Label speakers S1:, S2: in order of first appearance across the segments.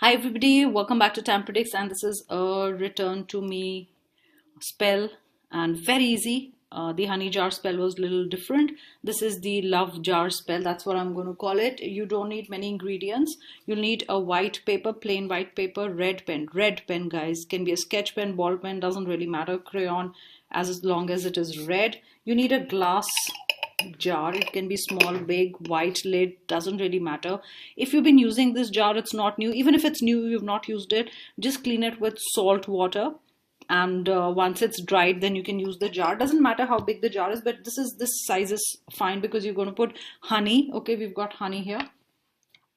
S1: Hi everybody, welcome back to Tam Predicts, and this is a return to me spell and very easy. The honey jar spell was a little different. This is the love jar spell, that's what I'm going to call it. You don't need many ingredients. You'll need a white paper, plain white paper, red pen guys. Can be a sketch pen, ball pen, doesn't really matter, crayon, as long as it is red. You need a glass jar. It can be small, big, white lid, doesn't really matter. If you've been using this jar, it's not new. Even if it's new, you've not used it, just clean it with salt water, and once it's dried, then you can use the jar. Doesn't matter how big the jar is, but this size is fine because you're going to put honey. Okay, we've got honey here.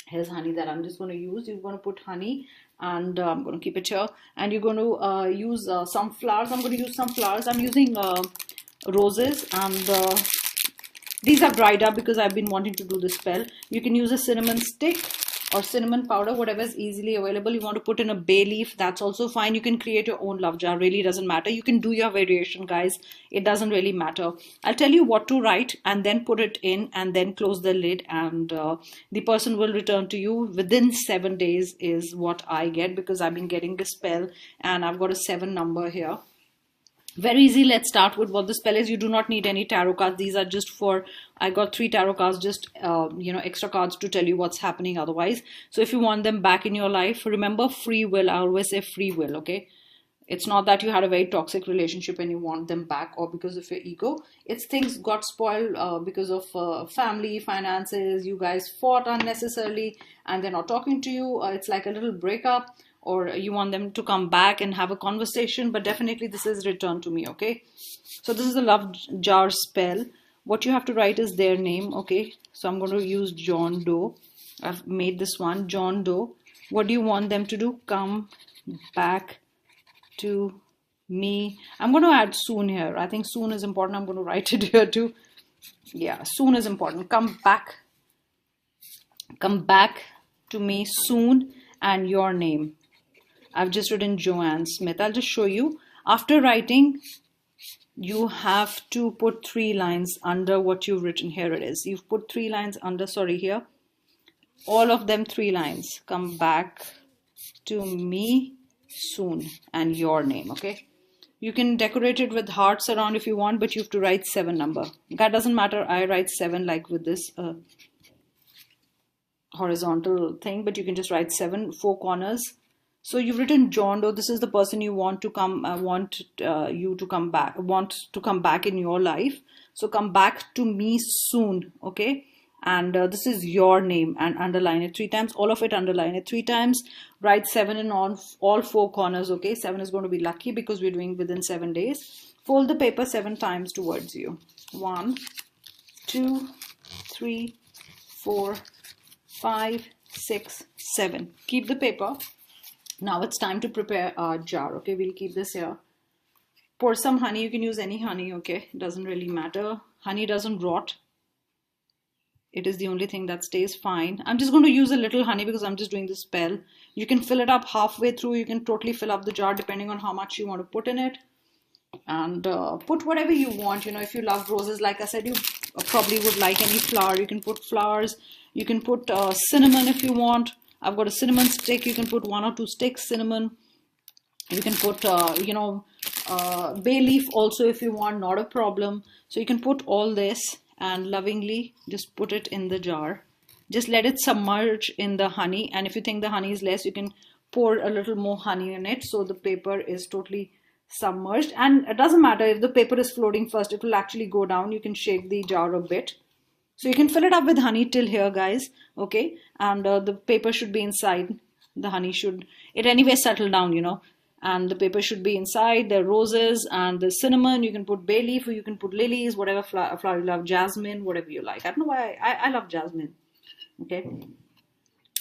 S1: Here's honey that I'm just going to use. You're going to put honey, and I'm going to keep it here, and you're going to use some flowers. I'm going to use some flowers. I'm using roses, and these are dried up because I've been wanting to do this spell. You can use a cinnamon stick or cinnamon powder, whatever is easily available. You want to put in a bay leaf, that's also fine. You can create your own love jar, really doesn't matter. You can do your variation, guys. It doesn't really matter. I'll tell you what to write and then put it in and then close the lid, and the person will return to you within 7 days is what I get, because I've been getting this spell and I've got a 7 number here. Very easy. Let's start with what the spell is. You do not need any tarot cards. These are just for, I got 3 tarot cards, just extra cards to tell you what's happening otherwise. So if you want them back in your life, remember free will. I always say free will. Okay, it's not that you had a very toxic relationship and you want them back, or because of your ego. It's things got spoiled because of family, finances. You guys fought unnecessarily and they're not talking to you. It's like a little breakup, or you want them to come back and have a conversation, but definitely this is return to me. Okay, so this is the love jar spell. What you have to write is their name. Okay, so I'm going to use John Doe. I've made this one, John Doe. What do you want them to do? Come back to me. I'm going to add soon here. I think soon is important. I'm going to write it here too. Yeah, soon is important. Come back to me soon, and your name. I've just written Joanne Smith. I'll just show you. After writing, you have to put 3 lines under what you've written. Here it is. You've put 3 lines under, sorry, here. All of them 3 lines. Come back to me soon, and your name. Okay. You can decorate it with hearts around if you want, but you have to write 7 number. That doesn't matter. I write 7 like with this horizontal thing, but you can just write 7, 4 corners. So you've written John Doe. This is the person you want to come, want to come back in your life. So come back to me soon, okay? And this is your name, and underline it 3 times. All of it, underline it 3 times. Write 7 in all 4 corners, okay? 7 is going to be lucky because we're doing within 7 days. Fold the paper 7 times towards you. 1, 2, 3, 4, 5, 6, 7. Keep the paper. Now it's time to prepare our jar. Okay, we'll keep this here. Pour some honey. You can use any honey. Okay, it doesn't really matter. Honey doesn't rot. It is the only thing that stays fine. I'm just going to use a little honey because I'm just doing the spell. You can fill it up halfway through. You can totally fill up the jar depending on how much you want to put in it. And put whatever you want. You know, if you love roses, like I said, you probably would like any flower. You can put flowers. You can put cinnamon if you want. I've got a cinnamon stick. You can put 1 or 2 sticks cinnamon. You can put, bay leaf also if you want, not a problem. So you can put all this and lovingly just put it in the jar. Just let it submerge in the honey. And if you think the honey is less, you can pour a little more honey in it so the paper is totally submerged. And it doesn't matter if the paper is floating first, it will actually go down. You can shake the jar a bit. So you can fill it up with honey till here, guys. Okay, and the paper should be inside. The honey should, it anyway settle down, you know. And the paper should be inside. The roses and the cinnamon. You can put bay leaf, or you can put lilies, whatever flower you love, jasmine, whatever you like. I don't know why I love jasmine. Okay,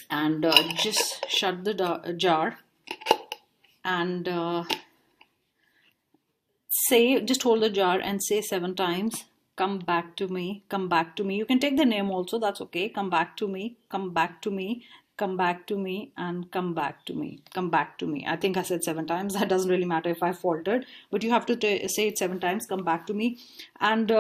S1: and just shut the jar and say, just hold the jar and say 7 times. Come back to me, come back to me. You can take the name also, that's okay. Come back to me, come back to me, come back to me, and come back to me, come back to me. I think I said 7 times. That doesn't really matter if I faltered, but you have to say it 7 times, come back to me. And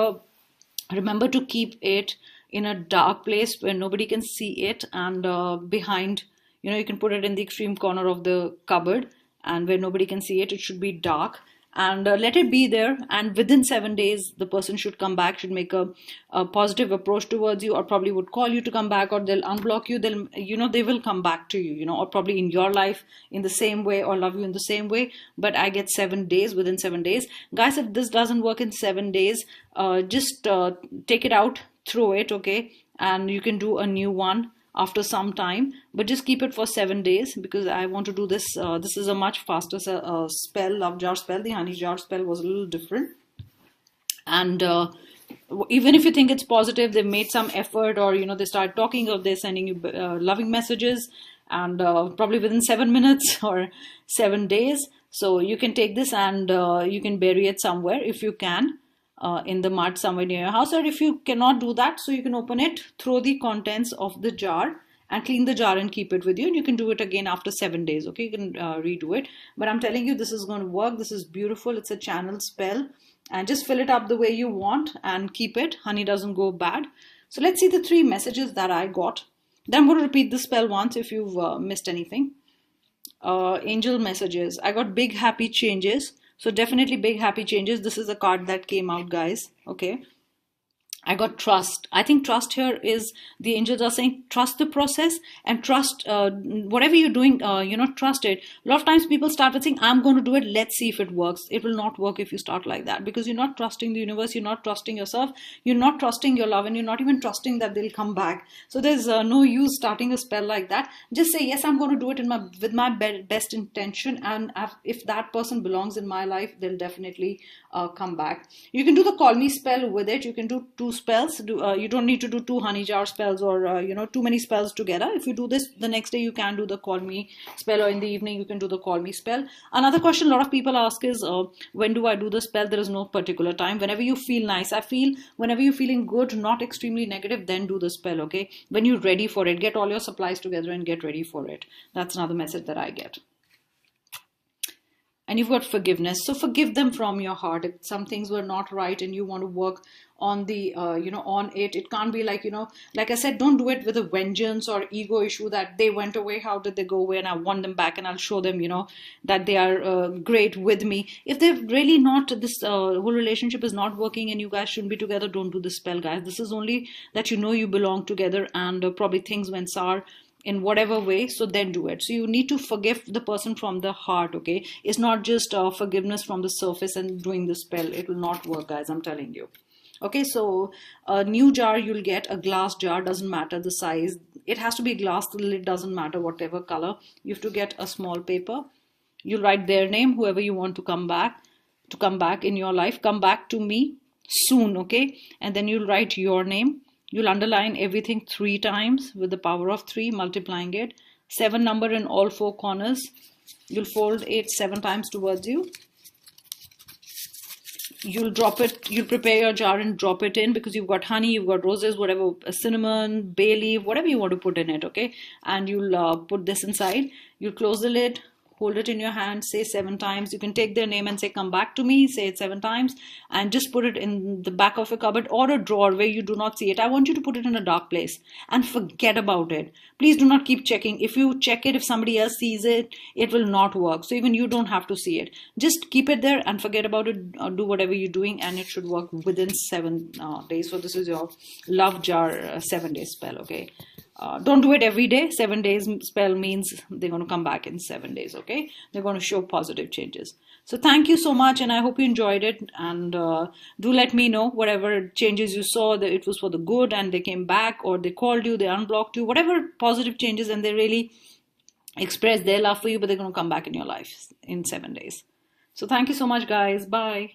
S1: remember to keep it in a dark place where nobody can see it, and behind You know, you can put it in the extreme corner of the cupboard, and where nobody can see it. It should be dark, and let it be there, and within 7 days the person should come back, should make a positive approach towards you, or probably would call you to come back, or they'll unblock you, they'll, you know, they will come back to you, you know, or probably in your life in the same way, or love you in the same way. But I get 7 days, within 7 days. Guys, if this doesn't work in 7 days, just take it out, throw it, okay, and you can do a new one after some time, but just keep it for 7 days, because I want to do this. This is a much faster spell, love jar spell. The honey jar spell was a little different, and even if you think it's positive, they've made some effort, or you know, they start talking, or they're sending you loving messages, and probably within 7 minutes or 7 days. So you can take this, and you can bury it somewhere if you can, in the mud somewhere near your house. Or if you cannot do that, so you can open it, throw the contents of the jar, and clean the jar and keep it with you. And you can do it again after 7 days, okay? You can redo it. But I'm telling you, this is going to work. This is beautiful. It's a channel spell, and just fill it up the way you want and keep it. Honey doesn't go bad. So let's see the 3 messages that I got. Then I'm going to repeat the spell once if you've missed anything. Angel messages. I got big happy changes. So definitely big happy changes. This is a card that came out, guys. Okay. I got trust. I think trust here is, the angels are saying trust the process, and trust whatever you're doing, you know, trust it. A lot of times people start with saying, I'm going to do it, let's see if it works. It will not work if you start like that, because you're not trusting the universe, you're not trusting yourself, you're not trusting your love, and you're not even trusting that they'll come back. So there's no use starting a spell like that. Just say, yes, I'm going to do it with my best intention, and if that person belongs in my life, they'll definitely come back. You can do the call me spell with it. You can do 2 spells. You don't need to do 2 honey jar spells, or you know, too many spells together. If you do this the next day, you can do the call me spell, or in the evening you can do the call me spell. Another question a lot of people ask is, when do I do the spell? There is no particular time. Whenever you feel nice, I feel whenever you're feeling good, not extremely negative, then do the spell, okay? When you're ready for it, get all your supplies together and get ready for it. That's another message that I get. And you've got forgiveness. So forgive them from your heart. If some things were not right and you want to work on the, you know, on it, it can't be like, you know, like I said, don't do it with a vengeance or ego issue that they went away. How did they go away? And I want them back, and I'll show them, you know, that they are great with me. If they're really not, this whole relationship is not working and you guys shouldn't be together, don't do this spell, guys. This is only that you know you belong together, and probably things went sour in whatever way, so then do it. So you need to forgive the person from the heart, okay? It's not just forgiveness from the surface and doing the spell. It will not work, guys, I'm telling you. Okay, so a new jar you'll get, a glass jar, doesn't matter the size. It has to be glass, the lid doesn't matter, whatever color. You have to get a small paper. You'll write their name, whoever you want to come back in your life. Come back to me soon, okay? And then you'll write your name. You'll underline everything 3 times with the power of 3, multiplying it. 7 number in all 4 corners. You'll fold it 7 times towards you. You'll drop it, you'll prepare your jar and drop it in, because you've got honey, you've got roses, whatever, cinnamon, bay leaf, whatever you want to put in it, okay? And you'll put this inside. You'll close the lid, hold it in your hand, say 7 times. You can take their name and say, come back to me, say it 7 times, and just put it in the back of a cupboard or a drawer where you do not see it. I want you to put it in a dark place and forget about it. Please do not keep checking. If you check it, if somebody else sees it, it will not work. So even you don't have to see it. Just keep it there and forget about it. Do whatever you're doing, and it should work within 7 days. So this is your love jar 7-day spell, okay? Don't do it every day. 7 days spell means they're going to come back in 7 days, okay? They're going to show positive changes. So thank you so much, and I hope you enjoyed it. And do let me know whatever changes you saw, that it was for the good and they came back, or they called you, they unblocked you, whatever positive changes, and they really express their love for you, but they're going to come back in your life in 7 days. So thank you so much, guys. Bye.